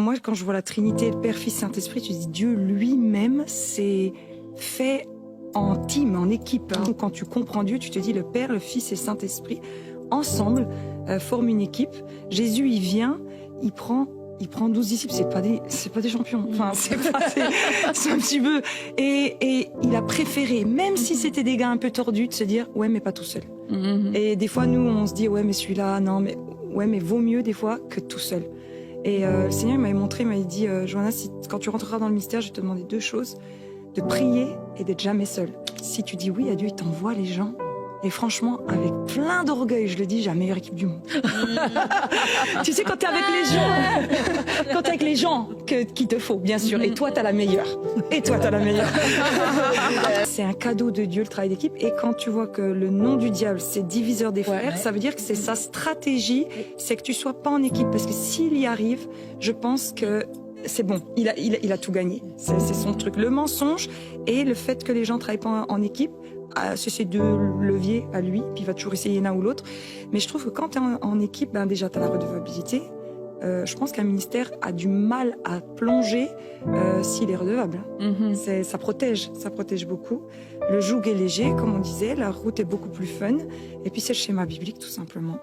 moi, quand je vois la Trinité, le Père, Fils, Saint-Esprit, tu dis Dieu lui-même s'est fait en team, en équipe. Hein. Quand tu comprends Dieu, tu te dis le Père, le Fils et le Saint-Esprit, ensemble, forment une équipe. Jésus, il vient, il prend 12 disciples, c'est pas des champions. Enfin, c'est un petit peu. Et il a préféré, même si c'était des gars un peu tordus, de se dire ouais, mais pas tout seul. Et des fois, nous, on se dit ouais, mais celui-là, non, mais ouais, mais vaut mieux des fois que tout seul. Et le Seigneur il m'avait montré, il m'avait dit Johanna, quand tu rentreras dans le mystère, je vais te demander 2 choses, de prier et d'être jamais seul. Si tu dis oui à Dieu, il t'envoie les gens. Et franchement, avec plein d'orgueil, je le dis, j'ai la meilleure équipe du monde. Tu sais, quand t'es avec les gens, quand t'es avec les gens qu'il te faut, bien sûr. Et toi, t'as la meilleure. Et toi, t'as la meilleure. C'est un cadeau de Dieu, le travail d'équipe. Et quand tu vois que le nom du diable, c'est diviseur des frères, ça veut dire que c'est sa stratégie, c'est que tu sois pas en équipe. Parce que s'il y arrive, je pense que c'est bon, il a tout gagné. C'est son truc. Le mensonge et le fait que les gens travaillent pas en équipe, c'est ces 2 leviers à lui, puis il va toujours essayer l'un ou l'autre. Mais je trouve que quand tu es en équipe, ben déjà tu as la redevabilité. Je pense qu'un ministère a du mal à plonger s'il est redevable. Ça protège beaucoup. Le joug est léger, comme on disait, la route est beaucoup plus fun. Et puis c'est le schéma biblique tout simplement.